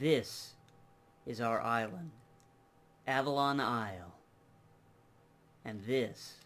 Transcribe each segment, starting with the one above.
This is our island, Avalon Isle. And this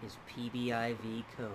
is PBIV Cove.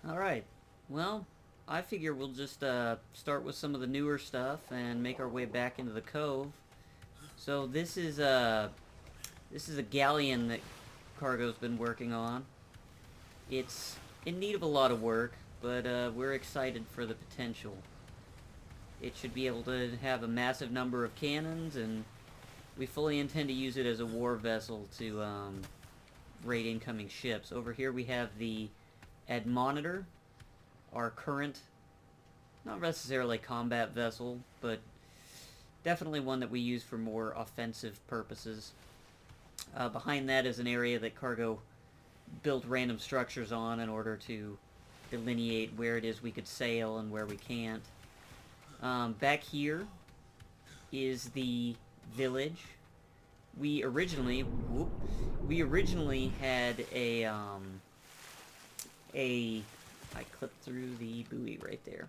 Alright, well, I figure we'll just start with some of the newer stuff and make our way back into the cove. So this is a galleon that Cargo's been working on. It's in need of a lot of work, but we're excited for the potential. It should be able to have a massive number of cannons, and we fully intend to use it as a war vessel to raid incoming ships. Over here we have the Admonitor, our current, not necessarily combat vessel, but definitely one that we use for more offensive purposes. Behind that is an area that Cargo built random structures on in order to delineate where it is we could sail and where we can't. Back here is the village. We originally had I clipped through the buoy right there.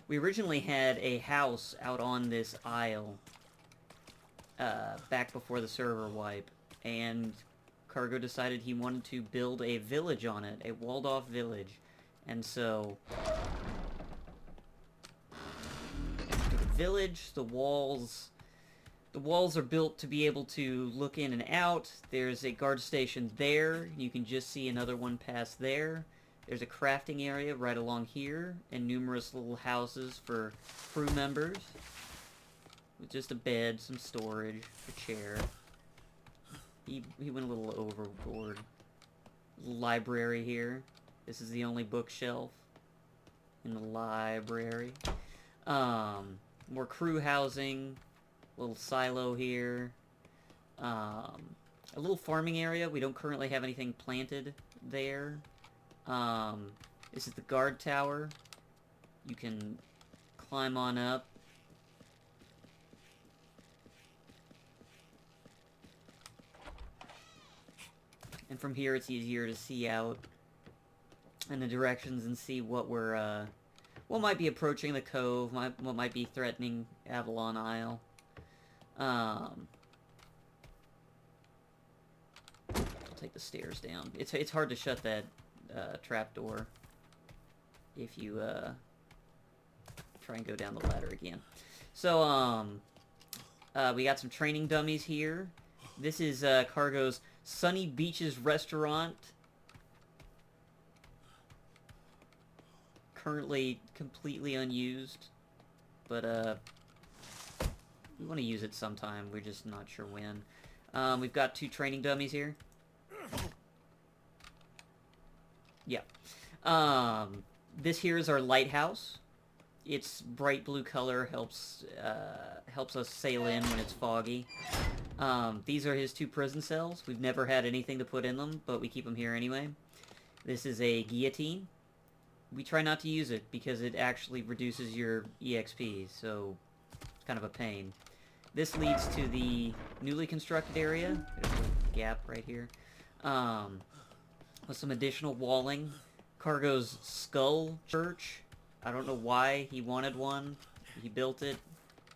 We originally had a house out on this isle back before the server wipe, and Cargo decided he wanted to build a village on it, a walled-off village, and so the village, the walls are built to be able to look in and out. There's a guard station there. You can just see another one past there. There's a crafting area right along here, and numerous little houses for crew members. With just a bed, some storage, a chair. He went a little overboard. Library here. This is the only bookshelf in the library. More crew housing. Little silo here. A little farming area. We don't currently have anything planted there. This is the guard tower. You can climb on up. And from here it's easier to see out in the directions and see what what might be approaching the cove, what might be threatening Avalon Isle. I'll take the stairs down. It's hard to shut that trapdoor if you try and go down the ladder again. So we got some training dummies here. This is Cargo's Sunny Beaches restaurant. Currently completely unused, but we want to use it sometime. We're just not sure when. We've got 2 training dummies here. Yeah. This here is our lighthouse. Its bright blue color helps us sail in when it's foggy. These are his 2 prison cells. We've never had anything to put in them, but we keep them here anyway. This is a guillotine. We try not to use it because it actually reduces your EXP, so it's kind of a pain. This leads to the newly constructed area. There's a gap right here. With some additional walling. Cargo's skull church. I don't know why he wanted one. He built it.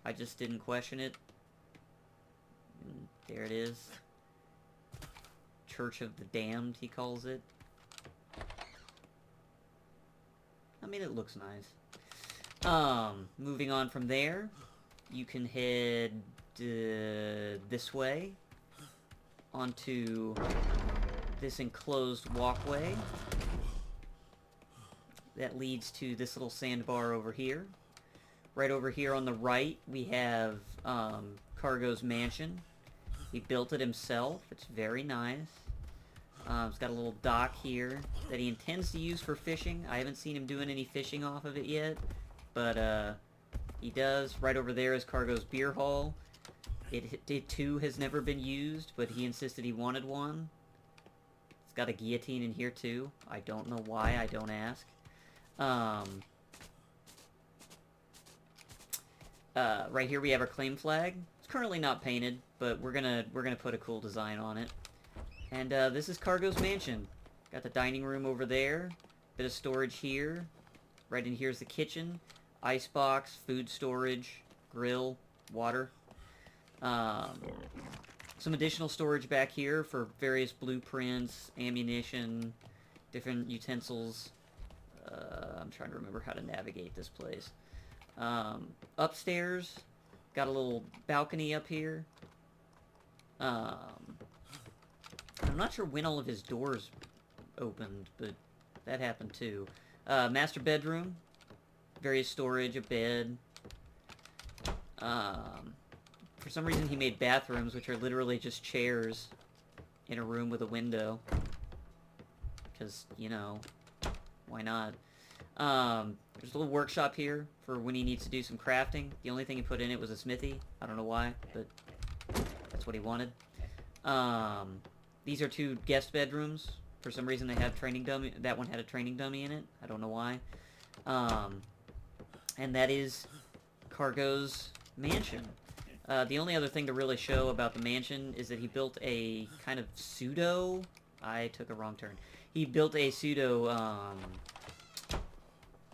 I just didn't question it. And there it is. Church of the Damned, he calls it. I mean, it looks nice. Moving on from there, you can head this way onto this enclosed walkway that leads to this little sandbar over here. Right over here on the right, we have Cargo's mansion. He built it himself. It's very nice. It's got a little dock here that he intends to use for fishing. I haven't seen him doing any fishing off of it yet, but He does. Right over there is Cargo's beer hall. It too has never been used, but he insisted he wanted one. It's got a guillotine in here too. I don't know why, I don't ask. Right here we have our claim flag. It's currently not painted, but we're gonna put a cool design on it. And this is Cargo's mansion. Got the dining room over there. Bit of storage here. Right in here is the kitchen. Icebox, food storage, grill, water. Some additional storage back here for various blueprints, ammunition, different utensils. I'm trying to remember how to navigate this place. Upstairs, got a little balcony up here. I'm not sure when all of his doors opened, but that happened too. Master bedroom, various storage, a bed. For some reason he made bathrooms, which are literally just chairs in a room with a window. Because, you know, why not? There's a little workshop here for when he needs to do some crafting. The only thing he put in it was a smithy. I don't know why, but that's what he wanted. These are 2 guest bedrooms. For some reason they have training dummy. That one had a training dummy in it. I don't know why. And that is Cargo's mansion. The only other thing to really show about the mansion is that he built a kind of pseudo... I took a wrong turn. He built a pseudo,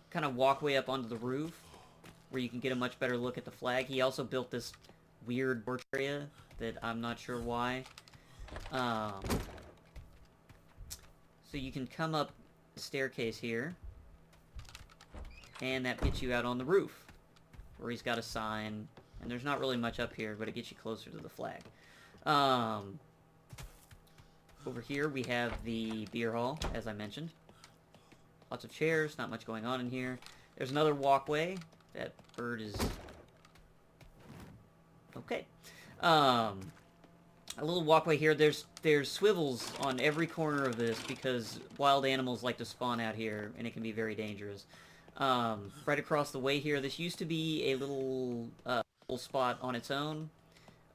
kind of walkway up onto the roof, where you can get a much better look at the flag. He also built this weird porch area that I'm not sure why. So you can come up the staircase here, and that gets you out on the roof, where he's got a sign. And there's not really much up here, but it gets you closer to the flag. Over here we have the beer hall, as I mentioned. Lots of chairs, not much going on in here. There's another walkway. That bird is... okay. A little walkway here. There's swivels on every corner of this because wild animals like to spawn out here, and it can be very dangerous. Right across the way here, this used to be a little spot on its own.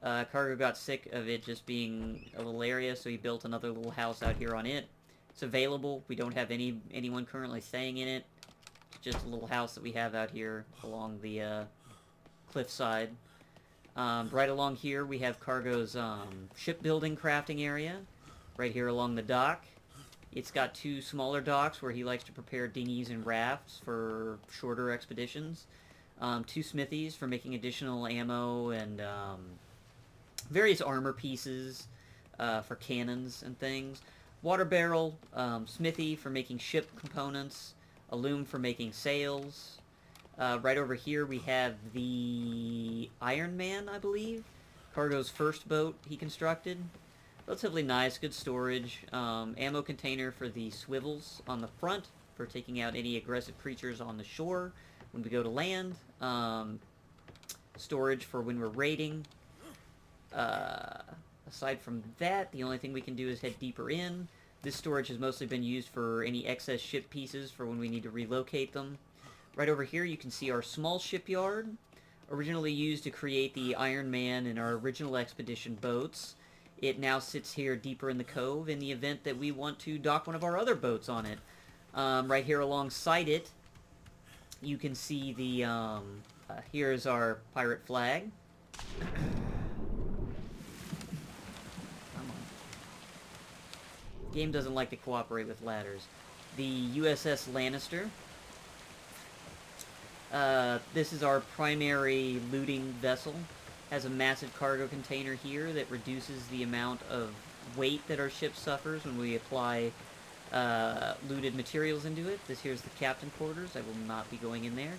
Cargo got sick of it just being a little area, so he built another little house out here on it. It's available. We don't have anyone currently staying in it. It's just a little house that we have out here along the cliffside. Right along here we have Cargo's shipbuilding crafting area. Right here along the dock. It's got 2 smaller docks where he likes to prepare dinghies and rafts for shorter expeditions. 2 smithies for making additional ammo and various armor pieces for cannons and things. Water barrel, smithy for making ship components. A loom for making sails. Right over here we have the Iron Man, I believe. Cargo's first boat he constructed. Relatively nice, good storage. Ammo container for the swivels on the front for taking out any aggressive creatures on the shore when we go to land. Storage for when we're raiding. Aside from that, the only thing we can do is head deeper in. This storage has mostly been used for any excess ship pieces for when we need to relocate them. Right over here you can see our small shipyard, originally used to create the Iron Man and our original expedition boats. It now sits here deeper in the cove in the event that we want to dock one of our other boats on it. Right here alongside it, you can see the, here's our pirate flag. Come on. Game doesn't like to cooperate with ladders. The USS Lannister. This is our primary looting vessel. Has a massive cargo container here that reduces the amount of weight that our ship suffers when we apply looted materials into it. This here is the captain quarters. I will not be going in there.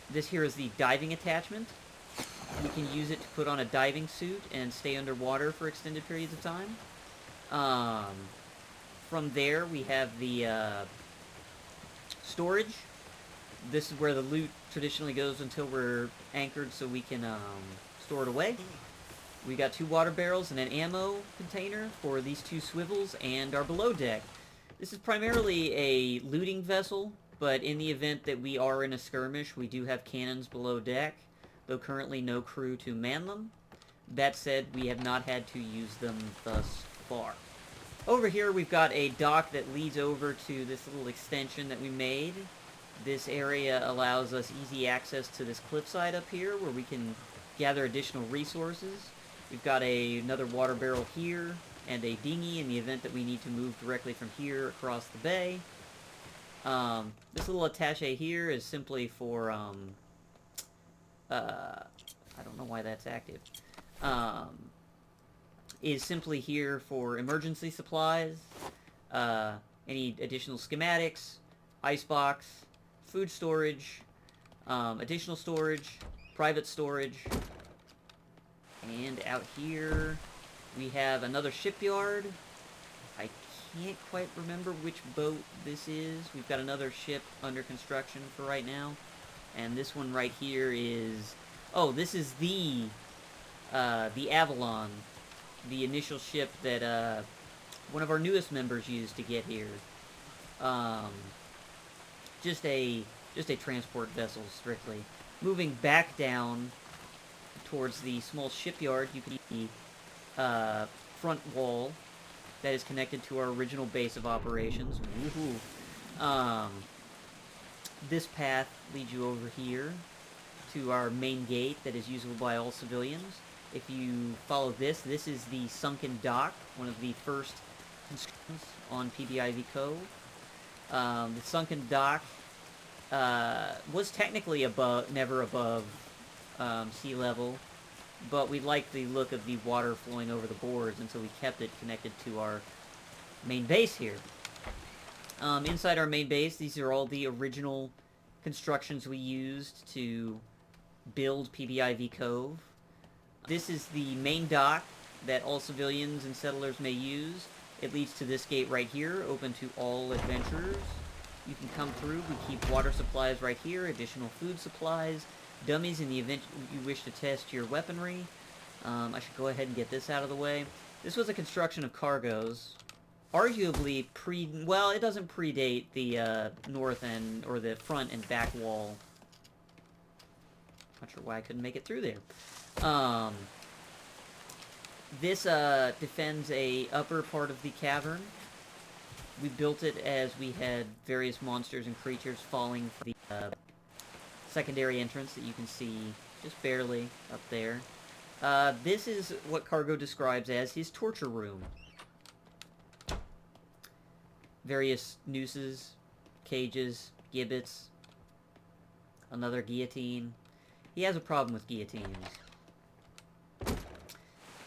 This here is the diving attachment. We can use it to put on a diving suit and stay underwater for extended periods of time. From there, we have the storage. This is where the loot traditionally goes until we're anchored so we can store it away. We got 2 water barrels and an ammo container for these 2 swivels and our below deck. This is primarily a looting vessel, but in the event that we are in a skirmish, we do have cannons below deck, though currently no crew to man them. That said, we have not had to use them thus far. Over here, we've got a dock that leads over to this little extension that we made. This area allows us easy access to this cliffside up here, where we can gather additional resources. We've got another water barrel here, and a dinghy in the event that we need to move directly from here across the bay. This little attaché here is simply for, I don't know why that's active. Is simply here for emergency supplies, any additional schematics, icebox, food storage, additional storage, private storage, and out here we have another shipyard. I can't quite remember which boat this is. We've got another ship under construction for right now, and this one right here is, oh, this is the Avalon, the initial ship that one of our newest members used to get here. Just a transport vessel, strictly. Moving back down towards the small shipyard, you can see the front wall that is connected to our original base of operations. Woohoo! This path leads you over here to our main gate that is usable by all civilians. If you follow this is the sunken dock, one of the first constructions on PBIV Cove. The sunken dock was technically never above sea level, but we liked the look of the water flowing over the boards, and so we kept it connected to our main base here. Inside our main base, these are all the original constructions we used to build PBIV Cove. This is the main dock that all civilians and settlers may use. It leads to this gate right here, open to all adventurers. You can come through. We keep water supplies right here, additional food supplies, dummies in the event you wish to test your weaponry. I should go ahead and get this out of the way. This was a construction of cargoes. Arguably well, it doesn't predate the north end, or the front and back wall. Not sure why I couldn't make it through there. This defends a upper part of the cavern. We built it as we had various monsters and creatures falling from the secondary entrance that you can see just barely up there. This is what Cargo describes as his torture room. Various nooses, cages, gibbets, another guillotine. He has a problem with guillotines.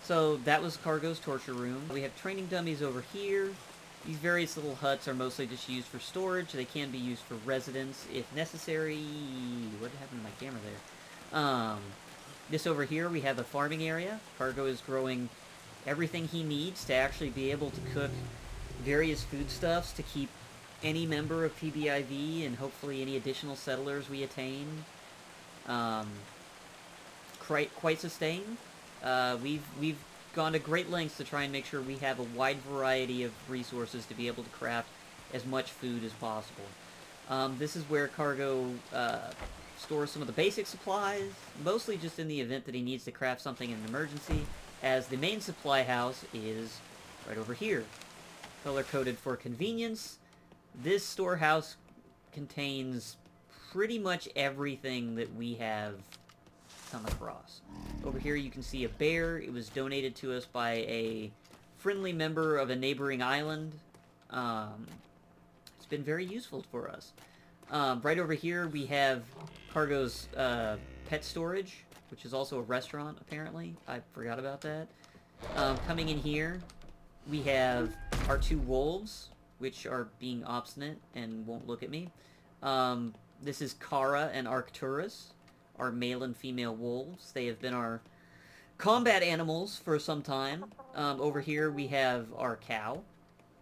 So that was Cargo's torture room. We have training dummies over here. These various little huts are mostly just used for storage. They can be used for residence if necessary. What happened to my camera there? This over here, we have a farming area. Cargo is growing everything he needs to actually be able to cook various foodstuffs to keep any member of PBIV and hopefully any additional settlers we attain quite sustained. We've gone to great lengths to try and make sure we have a wide variety of resources to be able to craft as much food as possible. This is where Cargo stores some of the basic supplies, mostly just in the event that he needs to craft something in an emergency, as the main supply house is right over here. Color-coded for convenience. This storehouse contains pretty much everything that we have come across. Over here you can see a bear. It was donated to us by a friendly member of a neighboring island. It's been very useful for us. Right over here we have Cargo's pet storage, which is also a restaurant, apparently. I forgot about that. Coming in here, we have our two wolves, which are being obstinate and won't look at me. This is Kara and Arcturus, our male and female wolves. They have been our combat animals for some time. Over here we have our cow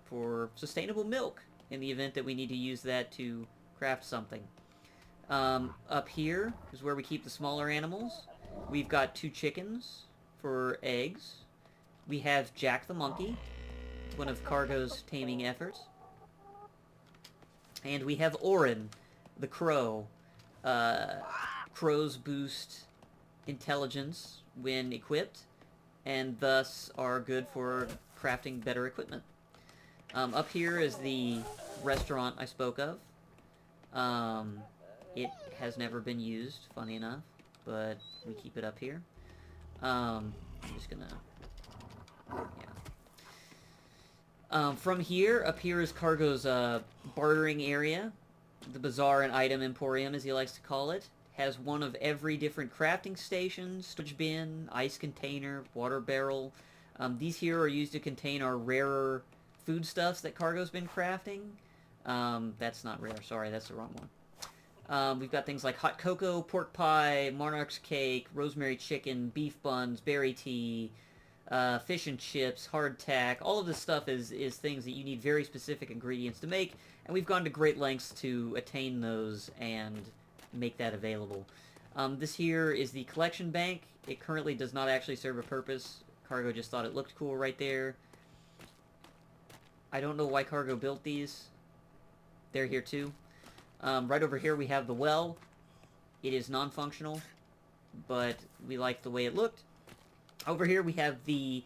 for sustainable milk in the event that we need to use that to craft something. Up here is where we keep the smaller animals. We've got two chickens for eggs. We have Jack the monkey, one of Cargo's taming efforts. And we have Orin, the crow. Crows boost intelligence when equipped, and thus are good for crafting better equipment. Up here is the restaurant I spoke of. It has never been used, funny enough, but we keep it up here. I'm just gonna... yeah. From here, up here is Cargo's bartering area. The Bazaar and Item Emporium, as he likes to call it. Has one of every different crafting station, storage bin, ice container, water barrel. These here are used to contain our rarer foodstuffs that Cargo's been crafting. That's not rare, sorry, that's the wrong one. We've got things like hot cocoa, pork pie, monarch's cake, rosemary chicken, beef buns, berry tea, fish and chips, hardtack. All of this stuff is things that you need very specific ingredients to make, and we've gone to great lengths to attain those and make that available. This here is the collection bank. It currently does not actually serve a purpose. Cargo just thought it looked cool right there. I don't know why Cargo built these. They're here too. Right over here we have the well. It is non-functional, but we like the way it looked. Over here we have the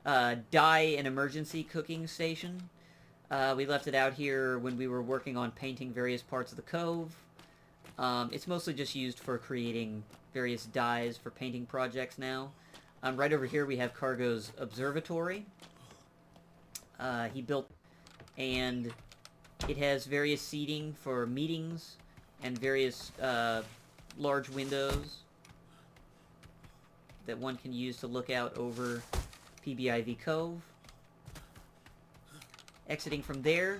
dye and emergency cooking station. We left it out here when we were working on painting various parts of the cove. It's mostly just used for creating various dyes for painting projects now. Right over here we have Cargo's observatory. He built, and it has various seating for meetings and various large windows that one can use to look out over PBIV Cove. Exiting from there,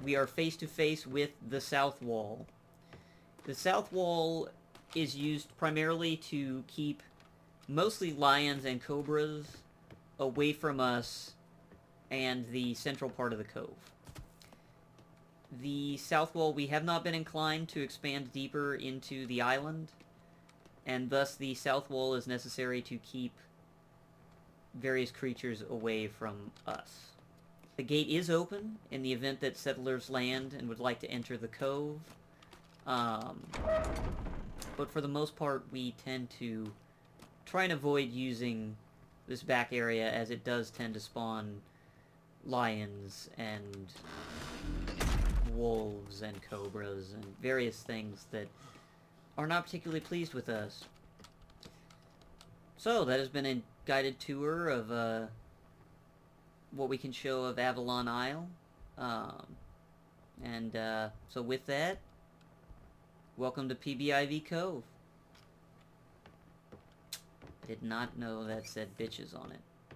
we are face to face with the south wall. The south wall is used primarily to keep mostly lions and cobras away from us and the central part of the cove. The south wall, we have not been inclined to expand deeper into the island, and thus the south wall is necessary to keep various creatures away from us. The gate is open in the event that settlers land and would like to enter the cove. But for the most part, we tend to try and avoid using this back area, as it does tend to spawn lions and wolves and cobras and various things that are not particularly pleased with us. So, that has been a guided tour of what we can show of Avalon Isle. So with that, welcome to PBIV Cove. I did not know that said bitches on it.